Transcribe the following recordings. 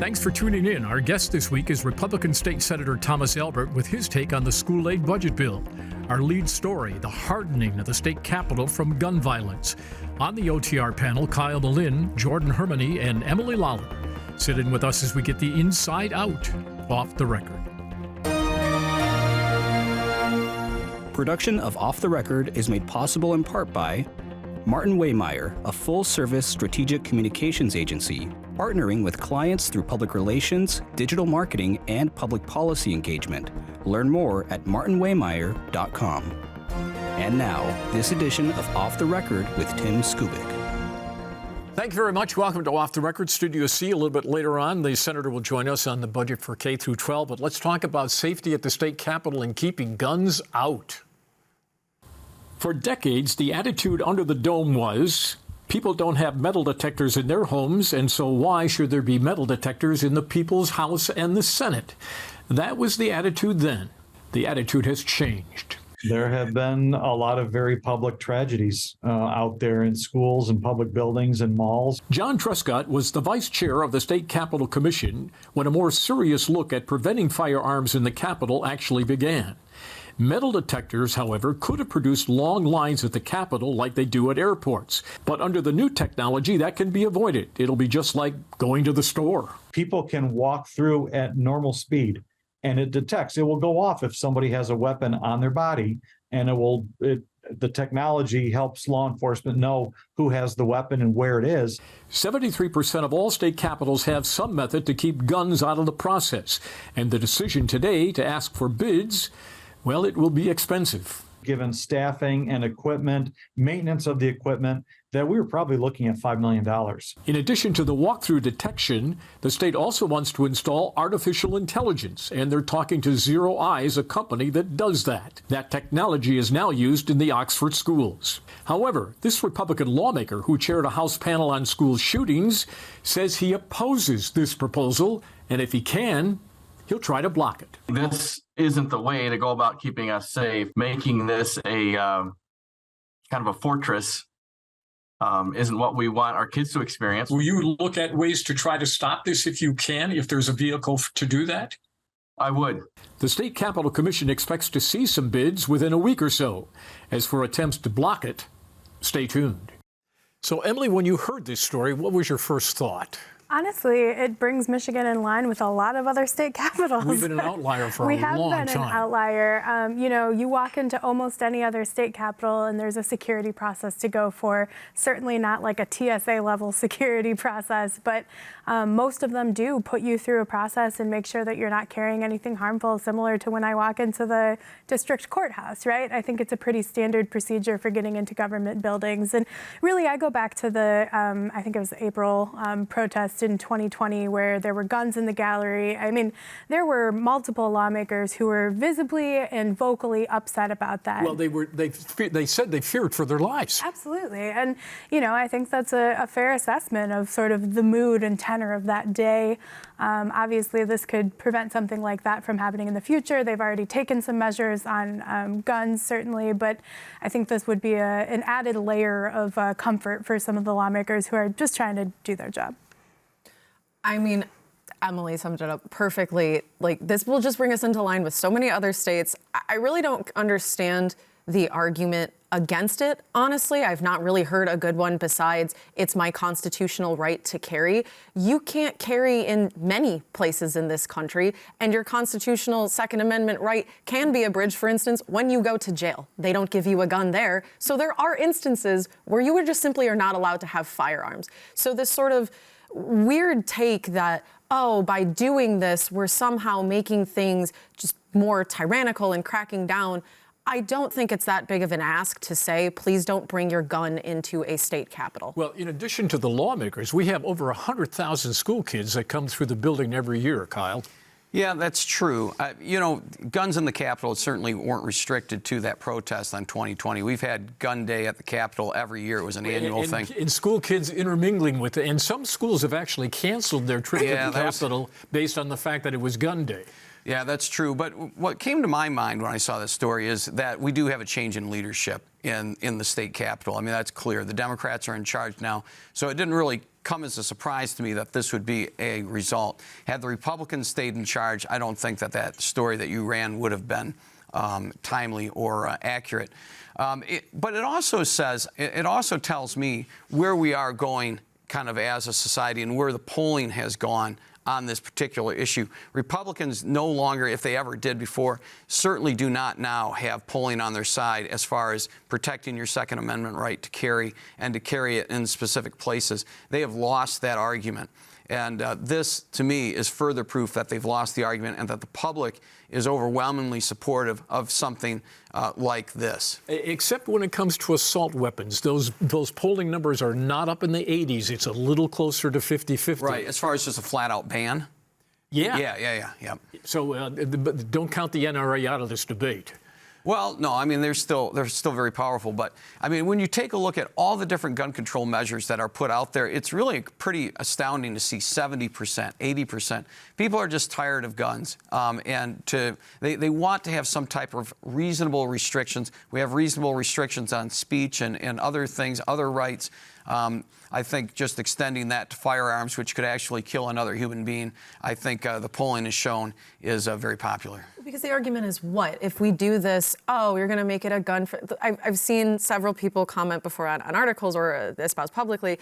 Thanks for tuning in. Our guest this week is Republican State Senator Thomas Albert with his take on the school aid budget bill. Our lead story, the hardening of the state capitol from gun violence. On the OTR panel, Kyle Malin, Jordan Hermany, and Emily Lawler. Sit in with us as we get the inside out Off the Record. Production of Off the Record is made possible in part by Martin Waymeyer, a full-service strategic communications agency, partnering with clients through public relations, digital marketing, and public policy engagement. Learn more at martinwaymeyer.com. And now, this edition of Off the Record with Tim Skubic. Thank you very much. Welcome to Off the Record, Studio C. A little bit later on, the senator will join us on the budget for K through 12. But let's talk about safety at the state capitol and keeping guns out. For decades, the attitude under the dome was, people don't have metal detectors in their homes, and so why should there be metal detectors in the People's House and the Senate? That was the attitude then. The attitude has changed. There have been a lot of very public tragedies out there in schools and public buildings and malls. John Truscott was the vice chair of the State Capitol Commission when a more serious look at preventing firearms in the Capitol actually began. Metal detectors, however, could have produced long lines at the Capitol like they do at airports. But under the new technology, that can be avoided. It'll be just like going to the store. People can walk through at normal speed, and it detects. It will go off if somebody has a weapon on their body, and the technology helps law enforcement know who has the weapon and where it is. 73% of all state capitals have some method to keep guns out of the process. And the decision today to ask for bids, well, it will be expensive. Given staffing and equipment, maintenance of the equipment, that we were probably looking at $5 million. In addition to the walk-through detection, the state also wants to install artificial intelligence, and they're talking to Zero Eyes, a company that does that. That technology is now used in the Oxford schools. However, this Republican lawmaker who chaired a House panel on school shootings says he opposes this proposal, and if he can, he'll try to block it. This isn't the way to go about keeping us safe. Making this a kind of a fortress isn't what we want our kids to experience. Will you look at ways to try to stop this if you can, if there's a vehicle to do that? I would. The State Capitol Commission expects to see some bids within a week or so. As for attempts to block it, stay tuned. So, Emily, when you heard this story, what was your first thought? Honestly, it brings Michigan in line with a lot of other state capitals. We've been an outlier for a long time. We have been an outlier. You walk into almost any other state capital and there's a security process to go for. Certainly not like a TSA level security process, but most of them do put you through a process and make sure that you're not carrying anything harmful, similar to when I walk into the district courthouse, right? I think it's a pretty standard procedure for getting into government buildings. And really, I go back to the, I think it was the April protest in 2020 where there were guns in the gallery. I mean, there were multiple lawmakers who were visibly and vocally upset about that. Well, they said they feared for their lives. Absolutely. And, I think that's a fair assessment of sort of the mood and tenor of that day. Obviously, this could prevent something like that from happening in the future. They've already taken some measures on guns, certainly, but I think this would be an added layer of comfort for some of the lawmakers who are just trying to do their job. I mean, Emily summed it up perfectly. Like, this will just bring us into line with so many other states. I really don't understand the argument against it, honestly. I've not really heard a good one besides it's my constitutional right to carry. You can't carry in many places in this country, and your constitutional Second Amendment right can be abridged, for instance, when you go to jail. They don't give you a gun there. So there are instances where you just simply are not allowed to have firearms. So this sort of weird take that, by doing this, we're somehow making things just more tyrannical and cracking down. I don't think it's that big of an ask to say, please don't bring your gun into a state capitol. Well, in addition to the lawmakers, we have over 100,000 school kids that come through the building every year, Kyle. Yeah, that's true. Guns in the Capitol certainly weren't restricted to that protest on 2020. We've had Gun Day at the Capitol every year. It was an annual thing. And school kids intermingling with it. And some schools have actually canceled their trip to the Capitol based on the fact that it was Gun Day. Yeah, that's true. But what came to my mind when I saw this story is that we do have a change in leadership in the state capitol. I mean, that's clear. The Democrats are in charge now. So it didn't really come as a surprise to me that this would be a result. Had the Republicans stayed in charge, I don't think that story that you ran would have been timely or accurate. But it also says, it also tells me where we are going kind of as a society and where the polling has gone on this particular issue. Republicans no longer, if they ever did before, certainly do not now have polling on their side as far as protecting your Second Amendment right to carry and to carry it in specific places. They have lost that argument. And this, to me, is further proof that they've lost the argument and that the public is overwhelmingly supportive of something like this. Except when it comes to assault weapons. Those polling numbers are not up in the 80s. It's a little closer to 50-50. Right, as far as just a flat-out ban? Yeah. Yeah. So but don't count the NRA out of this debate. Well, no, I mean, they're still very powerful. But, I mean, when you take a look at all the different gun control measures that are put out there, it's really pretty astounding to see 70%, 80%. People are just tired of guns. And they want to have some type of reasonable restrictions. We have reasonable restrictions on speech and other things, other rights. I think just extending that to firearms, which could actually kill another human being, I think the polling has shown is very popular. Because the argument is what? If we do this, you're going to make it a gun for... I've seen several people comment before on articles or espouse publicly,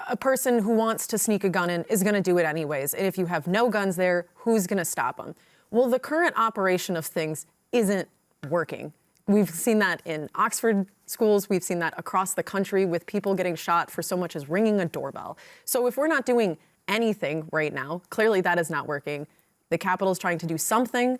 a person who wants to sneak a gun in is going to do it anyways. And if you have no guns there, who's going to stop them? Well, the current operation of things isn't working. We've seen that in Oxford schools. We've seen that across the country with people getting shot for so much as ringing a doorbell. So if we're not doing anything right now, clearly that is not working. The Capitol is trying to do something,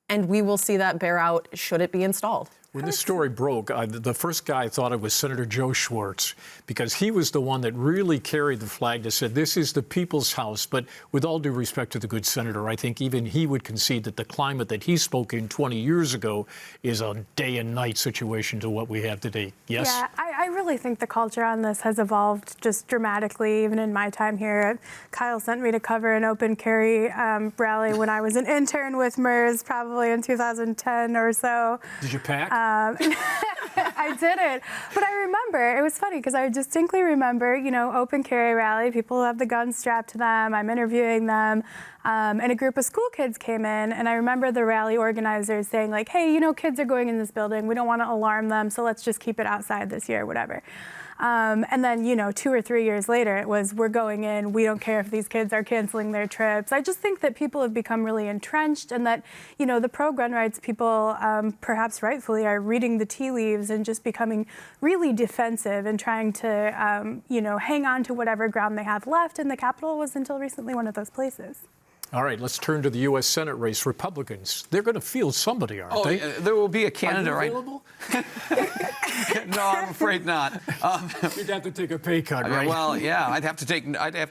and we will see that bear out should it be installed. When this story broke, the first guy I thought it was Senator Joe Schwartz, because he was the one that really carried the flag that said, this is the people's house. But with all due respect to the good senator, I think even he would concede that the climate that he spoke in 20 years ago is a day and night situation to what we have today. Yes? Yeah, I really think the culture on this has evolved just dramatically, even in my time here. Kyle sent me to cover an open carry rally when I was an intern with MERS, probably in 2010 or so. Did you pack? I didn't, but I remember, it was funny because I distinctly remember, open carry rally, people have the guns strapped to them, I'm interviewing them, and a group of school kids came in, and I remember the rally organizers saying like, hey, kids are going in this building, we don't want to alarm them, so let's just keep it outside this year, whatever. And then, 2 or 3 years later, it was, we're going in, we don't care if these kids are canceling their trips. I just think that people have become really entrenched and that, the pro-gun rights people, perhaps rightfully, are reading the tea leaves and just becoming really defensive and trying to, hang on to whatever ground they have left. And the Capitol was until recently one of those places. All right, let's turn to the U.S. Senate race. Republicans, they're going to field somebody, aren't they? There will be a candidate, Are you right? No, I'm afraid not. You'd have to take a pay cut, right? Well, yeah, I'd have to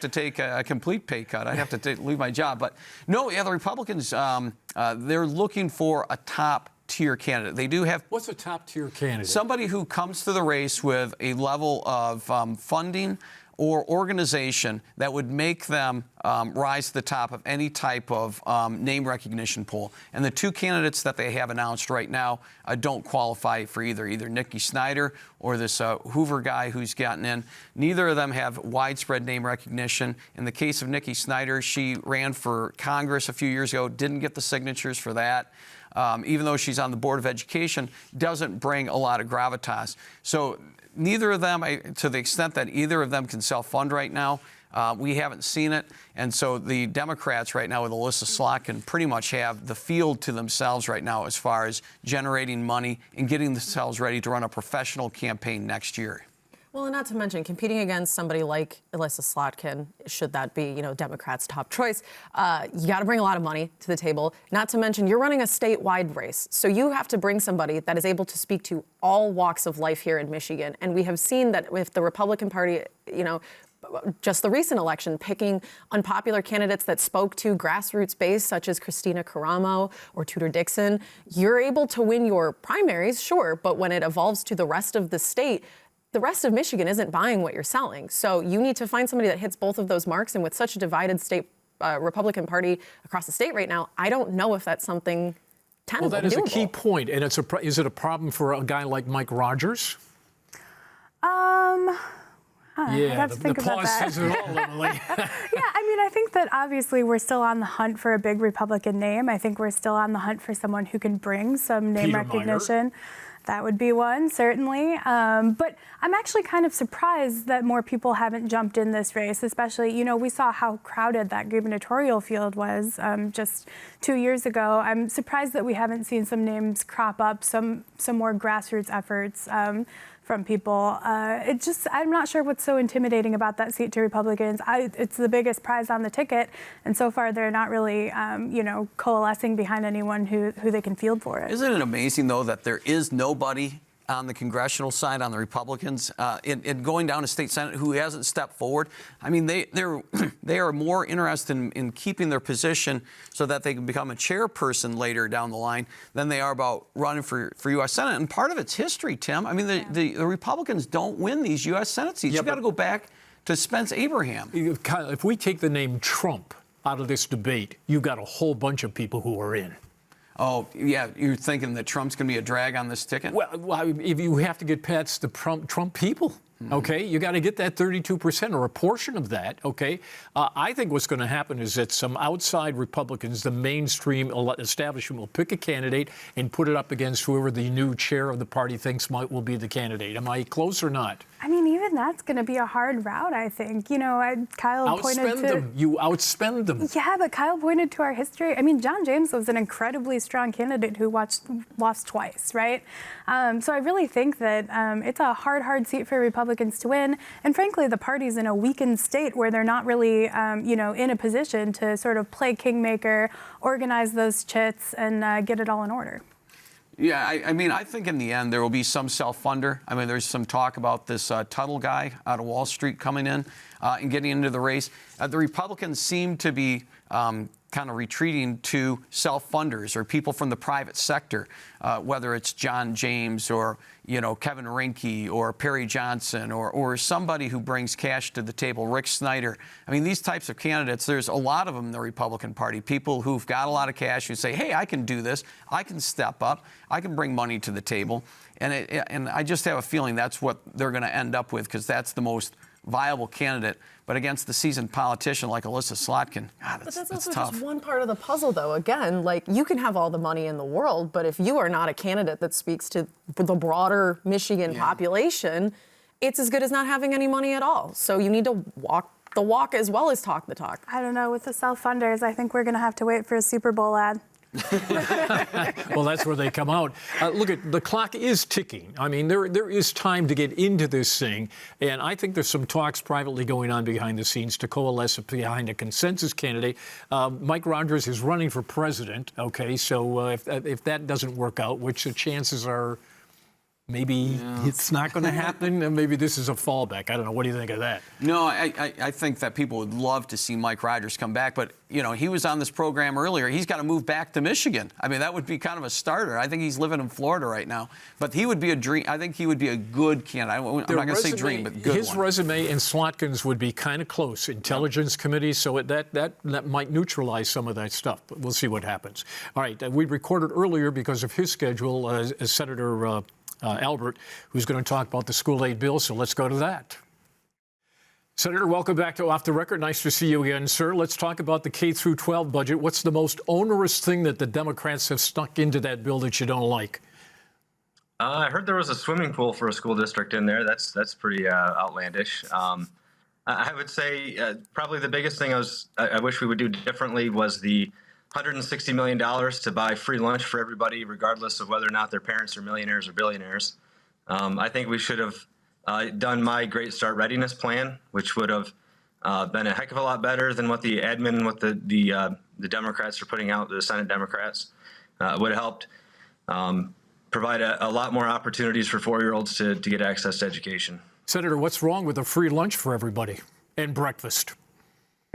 take a complete pay cut. I'd have to leave my job. But no, yeah, the Republicans, they're looking for a top-tier candidate. They do have... What's a top-tier candidate? Somebody who comes to the race with a level of funding or organization that would make them rise to the top of any type of name recognition poll. And the two candidates that they have announced right now don't qualify for either Nikki Snyder or this Hoover guy who's gotten in. Neither of them have widespread name recognition. In the case of Nikki Snyder, she ran for Congress a few years ago, didn't get the signatures for that. Even though she's on the Board of Education, doesn't bring a lot of gravitas. So neither of them, to the extent that either of them can self-fund right now, we haven't seen it. And so the Democrats right now with Alyssa Slotkin pretty much have the field to themselves right now as far as generating money and getting themselves ready to run a professional campaign next year. Well, and not to mention, competing against somebody like Alyssa Slotkin, should that be, Democrats' top choice, you got to bring a lot of money to the table. Not to mention, you're running a statewide race. So you have to bring somebody that is able to speak to all walks of life here in Michigan. And we have seen that with the Republican Party, just the recent election, picking unpopular candidates that spoke to grassroots base, such as Christina Caramo or Tudor Dixon, you're able to win your primaries, sure, but when it evolves to the rest of the state, the rest of Michigan isn't buying what you're selling. So you need to find somebody that hits both of those marks. And with such a divided state Republican Party across the state right now, I don't know if that's something tenable. Well, that is a key point. And is it a problem for a guy like Mike Rogers? I'd have to the think about pause that. says it all, Emily. Yeah, I mean, I think that obviously we're still on the hunt for a big Republican name. I think we're still on the hunt for someone who can bring some name Peter recognition. That would be one, certainly. But I'm actually kind of surprised that more people haven't jumped in this race, especially, we saw how crowded that gubernatorial field was just 2 years ago. I'm surprised that we haven't seen some names crop up, some more grassroots efforts from people. I'm not sure what's so intimidating about that seat to Republicans. It's the biggest prize on the ticket, and so far they're not really, coalescing behind anyone who they can field for it. Isn't it amazing, though, that there is nobody on the congressional side, on the Republicans, in going down to state senate who hasn't stepped forward? I mean, they are more interested in keeping their position so that they can become a chairperson later down the line than they are about running for U.S. Senate. And part of it's history, Tim. I mean, the Republicans don't win these U.S. Senate seats. You've got to go back to Spence Abraham. If we take the name Trump out of this debate, you've got a whole bunch of people who are in. Oh, yeah, you're thinking that Trump's going to be a drag on this ticket? Well, if you have to get past the Trump people, okay, you got to get that 32% or a portion of that, okay? I think what's going to happen is that some outside Republicans, the mainstream establishment, will pick a candidate and put it up against whoever the new chair of the party thinks will be the candidate. Am I close or not? I mean, even that's going to be a hard route, I think. Kyle pointed to... Outspend them. You outspend them. Yeah, but Kyle pointed to our history. I mean, John James was an incredibly strong candidate who lost twice, right? So I really think that it's a hard seat for Republicans to win. And frankly, the party's in a weakened state where they're not really, in a position to sort of play kingmaker, organize those chits, and get it all in order. Yeah, I mean, I think in the end there will be some self-funder. I mean, there's some talk about this Tuttle guy out of Wall Street coming in and getting into the race. The Republicans seem to be kind of retreating to self-funders or people from the private sector, whether it's John James or, Kevin Rinke or Perry Johnson or somebody who brings cash to the table, Rick Snyder. I mean, these types of candidates, there's a lot of them in the Republican Party, people who've got a lot of cash who say, hey, I can do this. I can step up. I can bring money to the table. And I just have a feeling that's what they're going to end up with because that's the most viable candidate, but against the seasoned politician like Alyssa Slotkin, that's also tough. just one part of the puzzle, though. Again, you can have all the money in the world, but if you are not a candidate that speaks to the broader Michigan population, it's as good as not having any money at all. So you need to walk the walk as well as talk the talk. I don't know. With the self-funders, I think we're going to have to wait for a Super Bowl ad. Well, that's where they come out. Look, the clock is ticking. I mean, there is time to get into this thing, and I think there's some talks privately going on behind the scenes to coalesce behind a consensus candidate. Mike Rogers is running for president. Okay, so if that doesn't work out, which the chances are maybe it's not going to happen, and maybe this is a fallback. I don't know. What do you think of that? No, I think that people would love to see Mike Rogers come back, but he was on this program earlier. He's got to move back to Michigan. I mean, that would be kind of a starter. I think he's living in Florida right now, but he would be a dream. I think he would be a good candidate. I'm not going to say dream, but good. His resume and Slotkin's would be kind of close. Intelligence Committee, so that might neutralize some of that stuff. But we'll see what happens. All right, we recorded earlier because of his schedule as Senator Albert, who's going to talk about the school aid bill, so let's go to that. Senator, welcome back to Off the Record. Nice to see you again, sir. Let's talk about the K-12 budget. What's the most onerous thing that the Democrats have stuck into that bill that you don't like? I heard there was a swimming pool for a school district in there. That's pretty outlandish. I would say probably the biggest thing I wish we would do differently was the $160 million to buy free lunch for everybody, regardless of whether or not their parents are millionaires or billionaires. I think we should have done my Great Start Readiness Plan, which would have been a heck of a lot better than what the admin, what the Democrats are putting out, the Senate Democrats. Would have helped provide a lot more opportunities for 4-year-olds to get access to education. Senator, what's wrong with a free lunch for everybody and breakfast?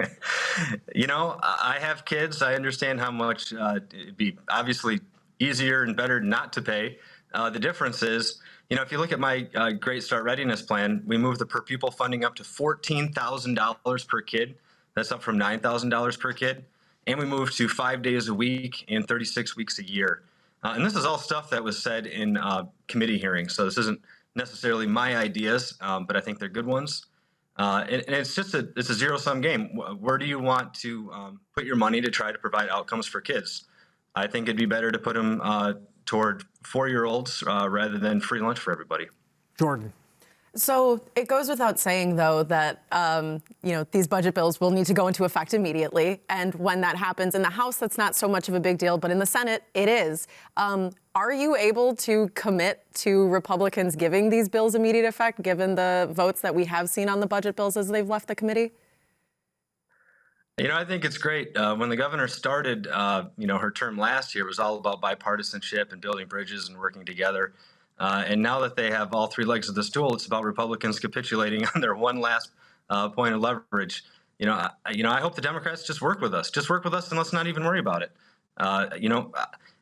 I have kids. I understand how much it'd be obviously easier and better not to pay. The difference is, if you look at my Great Start Readiness Plan, we moved the per pupil funding up to $14,000 per kid. That's up from $9,000 per kid. And we moved to 5 days a week and 36 weeks a year. And this is all stuff that was said in committee hearings. So this isn't necessarily my ideas, but I think they're good ones. And it's just it's a zero sum game. Where do you want to put your money to try to provide outcomes for kids? I think it'd be better to put them toward 4-year-olds rather than free lunch for everybody. Jordan. So it goes without saying, though, that these budget bills will need to go into effect immediately. And when that happens in the House, that's not so much of a big deal. But in the Senate, it is. Are you able to commit to Republicans giving these bills immediate effect, given the votes that we have seen on the budget bills as they've left the committee? I think it's great. When the governor started, her term last year was all about bipartisanship and building bridges and working together. And now that they have all 3 legs of the stool, it's about Republicans capitulating on their one last point of leverage. I hope the Democrats just work with us. Just work with us, and let's not even worry about it.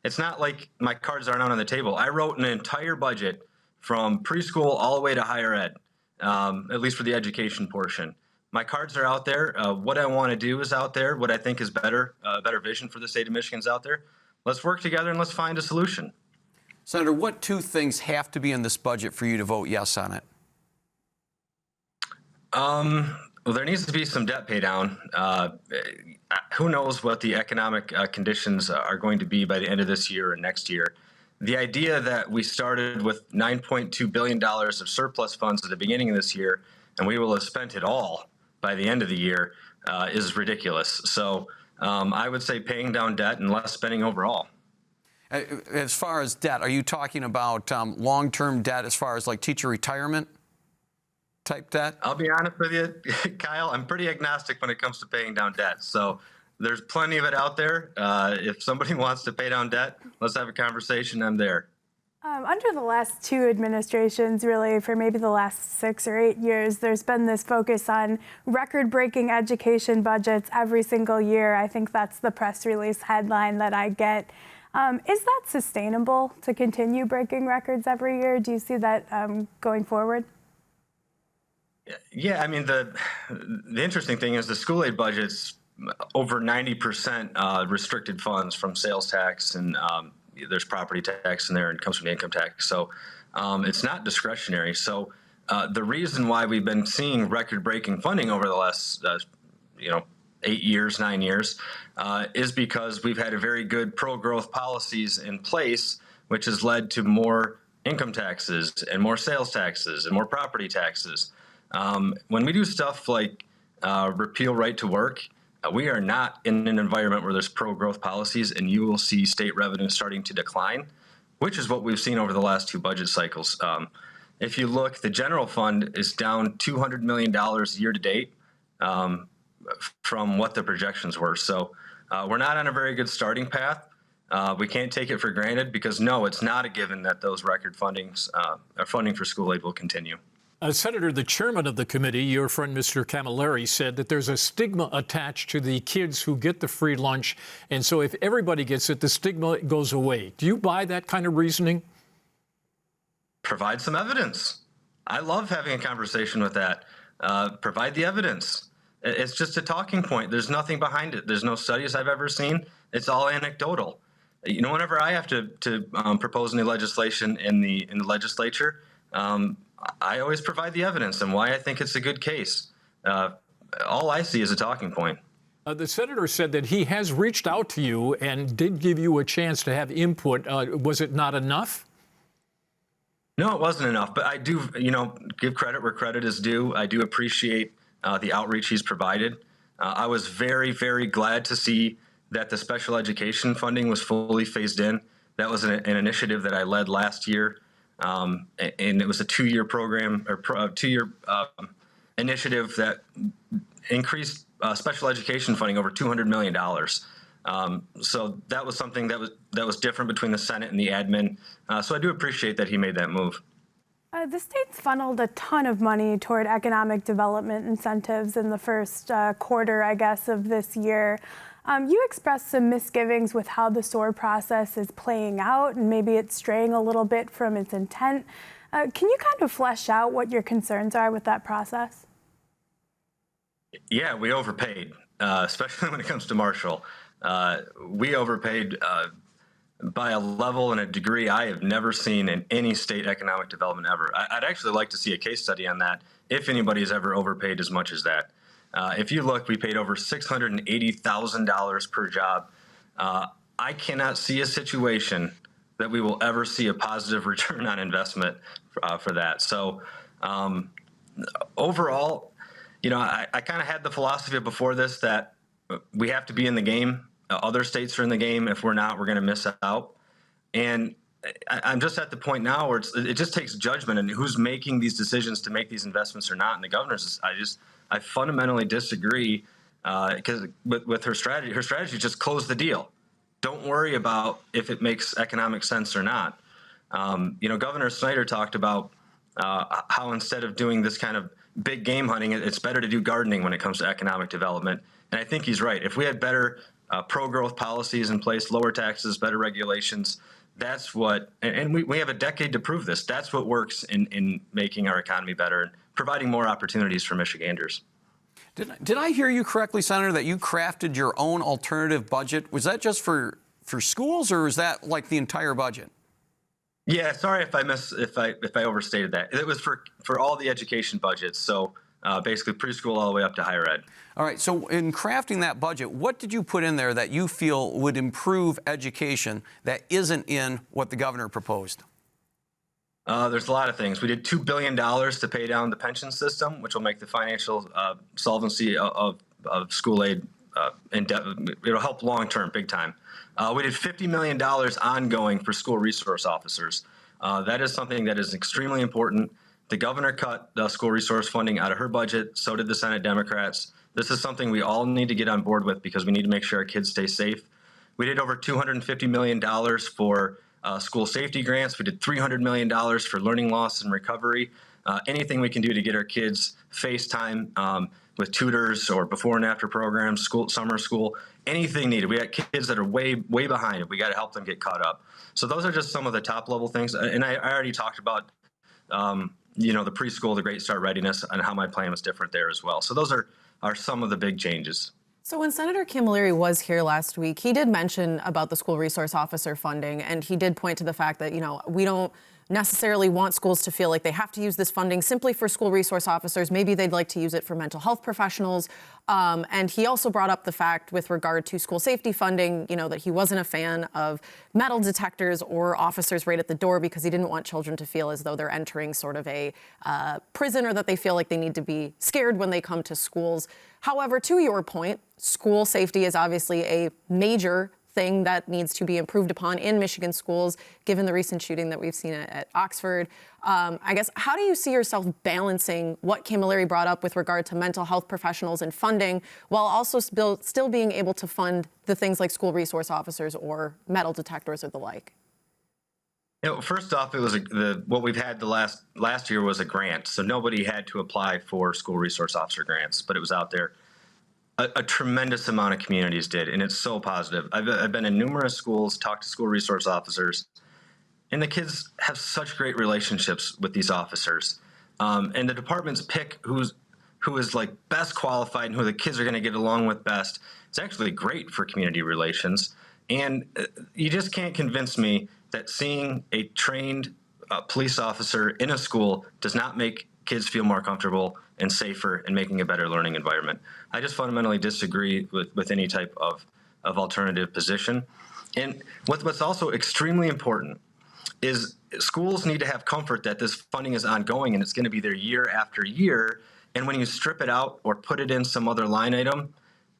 It's not like my cards aren't out on the table. I wrote an entire budget from preschool all the way to higher ed, at least for the education portion. My cards are out there. What I want to do is out there. What I think is better vision for the state of Michigan is out there. Let's work together and let's find a solution. Senator, what 2 things have to be in this budget for you to vote yes on it? Well, there needs to be some debt pay down. Who knows what the economic conditions are going to be by the end of this year or next year. The idea that we started with $9.2 billion of surplus funds at the beginning of this year and we will have spent it all by the end of the year is ridiculous. So I would say paying down debt and less spending overall. As far as debt, are you talking about long-term debt as far as like teacher retirement type debt? I'll be honest with you, Kyle, I'm pretty agnostic when it comes to paying down debt. So there's plenty of it out there. If somebody wants to pay down debt, let's have a conversation. I'm there. Under the last 2 administrations, really, for maybe the last 6 or 8 years, there's been this focus on record-breaking education budgets every single year. I think that's the press release headline that I get. Is that sustainable to continue breaking records every year? Do you see that going forward? Yeah, I mean, the interesting thing is the school aid budget's over 90% restricted funds from sales tax, and there's property tax in there, and it comes from the income tax. So it's not discretionary. So the reason why we've been seeing record-breaking funding over the last 8 years, 9 years, is because we've had a very good pro-growth policies in place, which has led to more income taxes and more sales taxes and more property taxes. When we do stuff like repeal right to work, we are not in an environment where there's pro-growth policies, and you will see state revenue starting to decline, which is what we've seen over the last 2 budget cycles. If you look, the general fund is down $200 million year to date. From what the projections were. So we're not on a very good starting path. We can't take it for granted because, no, it's not a given that those record funding for school aid will continue. Senator, the chairman of the committee, your friend Mr. Camilleri, said that there's a stigma attached to the kids who get the free lunch. And so if everybody gets it, the stigma goes away. Do you buy that kind of reasoning? Provide some evidence. I love having a conversation with that. Provide the evidence. It's just a talking point. There's nothing behind it. There's no studies I've ever seen. It's all anecdotal. Whenever I have to propose any legislation in the legislature, I always provide the evidence and why I think it's a good case. All I see is a talking point. The senator said that he has reached out to you and did give you a chance to have input. Was it not enough? No, it wasn't enough. But I do, give credit where credit is due. I do appreciate the outreach he's provided. I was very, very glad to see that the special education funding was fully phased in. That was an initiative that I led last year, and it was a 2-year program or 2-year initiative that increased special education funding over $200 million. So that was something that was different between the Senate and the admin. So I do appreciate that he made that move. The state's funneled a ton of money toward economic development incentives in the first quarter, I guess, of this year. You expressed some misgivings with how the SOAR process is playing out, and maybe it's straying a little bit from its intent. Can you kind of flesh out what your concerns are with that process? Yeah, we overpaid, especially when it comes to Marshall. We overpaid by a level and a degree I have never seen in any state economic development ever. I'd actually like to see a case study on that if anybody's ever overpaid as much as that. If you look, we paid over $680,000 per job. I cannot see a situation that we will ever see a positive return on investment for that. So overall, I kind of had the philosophy before this that we have to be in the game. Other states are in the game. If we're not, we're going to miss out. And I'm just at the point now where it just takes judgment and who's making these decisions to make these investments or not. And the governor's, I fundamentally disagree because with her strategy is just close the deal. Don't worry about if it makes economic sense or not. Governor Snyder talked about how instead of doing this kind of big game hunting, it's better to do gardening when it comes to economic development. And I think he's right. If we had better pro-growth policies in place, lower taxes, better regulations, that's what, and we have a decade to prove this. That's what works in making our economy better and providing more opportunities for Michiganders. Did I hear you correctly, Senator, that you crafted your own alternative budget? Was that just for schools, or is that like the entire budget? Yeah, sorry if I overstated that. It was for all the education budgets. So basically preschool all the way up to higher ed. All right. So in crafting that budget, what did you put in there that you feel would improve education that isn't in what the governor proposed? There's a lot of things. We did $2 billion to pay down the pension system, which will make the financial solvency of school aid it'll help long term, big time. We did $50 million ongoing for school resource officers. That is something that is extremely important. The governor cut the school resource funding out of her budget. So did the Senate Democrats. This is something we all need to get on board with because we need to make sure our kids stay safe. We did over $250 million for school safety grants. We did $300 million for learning loss and recovery. Anything we can do to get our kids FaceTime with tutors or before and after programs, summer school, anything needed. We got kids that are way behind it. We got to help them get caught up. So those are just some of the top level things. And I already talked about, the preschool, the Great Start Readiness, and how my plan was different there as well. So those are some of the big changes. So when Senator Camilleri was here last week, he did mention about the school resource officer funding, and he did point to the fact that, we don't necessarily want schools to feel like they have to use this funding simply for school resource officers. Maybe they'd like to use it for mental health professionals. And he also brought up the fact with regard to school safety funding, that he wasn't a fan of metal detectors or officers right at the door because he didn't want children to feel as though they're entering sort of a prison or that they feel like they need to be scared when they come to schools. However, to your point, school safety is obviously a major thing that needs to be improved upon in Michigan schools, given the recent shooting that we've seen at Oxford. I guess, how do you see yourself balancing what Camilleri brought up with regard to mental health professionals and funding, while also still being able to fund the things like school resource officers or metal detectors or the like? First off, it was what we've had the last year was a grant, so nobody had to apply for school resource officer grants, but it was out there. A tremendous amount of communities did, and it's so positive. I've been in numerous schools, talked to school resource officers, and the kids have such great relationships with these officers. And the departments pick who is like best qualified and who the kids are going to get along with best. It's actually great for community relations. And you just can't convince me that seeing a trained police officer in a school does not make kids feel more comfortable and safer and making a better learning environment. I just fundamentally disagree with any type of alternative position. And what's also extremely important is schools need to have comfort that this funding is ongoing and it's going to be there year after year. And when you strip it out or put it in some other line item,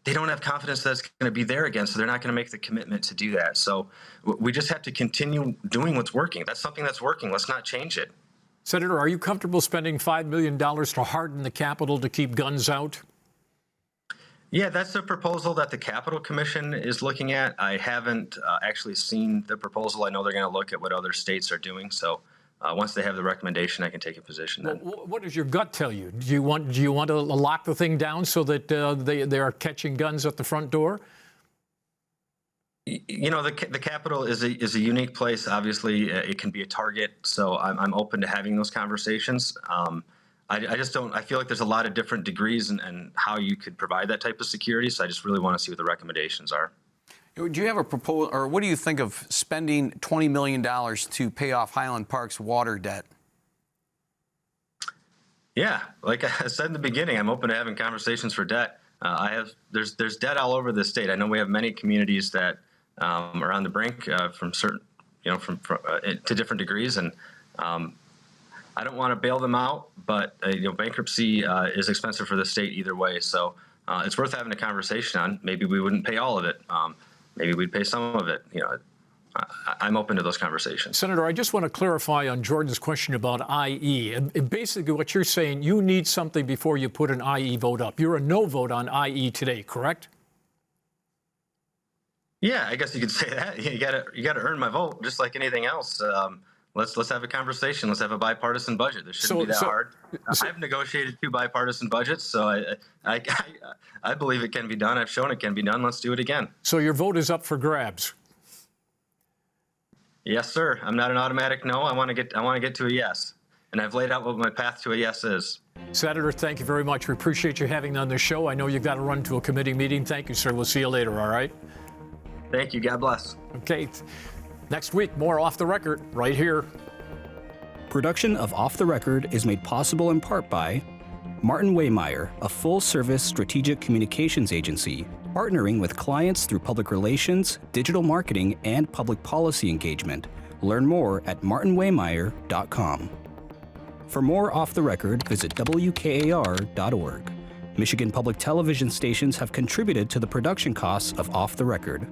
they don't have confidence that it's going to be there again, so they're not going to make the commitment to do that. So we just have to continue doing what's working. That's something that's working. Let's not change it. Senator, are you comfortable spending $5 million to harden the Capitol to keep guns out? Yeah, that's the proposal that the Capitol Commission is looking at. I haven't actually seen the proposal. I know they're going to look at what other states are doing. So once they have the recommendation, I can take a position then. Well, what does your gut tell you? Do you want to lock the thing down so that they are catching guns at the front door? The Capitol is a unique place. Obviously, it can be a target. So I'm open to having those conversations. I just don't. I feel like there's a lot of different degrees and how you could provide that type of security. So I just really want to see what the recommendations are. Do you have a proposal, or what do you think of spending $20 million to pay off Highland Park's water debt? Yeah, like I said in the beginning, I'm open to having conversations for debt. There's debt all over the state. I know we have many communities that are on the brink from certain, to different degrees, and I don't want to bail them out, but bankruptcy is expensive for the state either way. So it's worth having a conversation on. Maybe we wouldn't pay all of it. Maybe we'd pay some of it. I'm open to those conversations. Senator, I just want to clarify on Jordan's question about IE. And basically what you're saying, you need something before you put an IE vote up. You're a no vote on IE today, correct? Yeah, I guess you could say that. You gotta earn my vote, just like anything else. Let's have a conversation. Let's have a bipartisan budget. This shouldn't be that hard. I've negotiated 2 bipartisan budgets, so I believe it can be done. I've shown it can be done. Let's do it again. So your vote is up for grabs. Yes, sir. I'm not an automatic no. I want to get to a yes, and I've laid out what my path to a yes is. Senator, thank you very much. We appreciate you having on the show. I know you've got to run to a committee meeting. Thank you, sir. We'll see you later. All right. Thank you. God bless. Okay. Next week, more Off the Record right here. Production of Off the Record is made possible in part by Martin Waymeyer, a full-service strategic communications agency, partnering with clients through public relations, digital marketing, and public policy engagement. Learn more at martinwaymeyer.com. For more Off the Record, visit WKAR.org. Michigan Public Television stations have contributed to the production costs of Off the Record.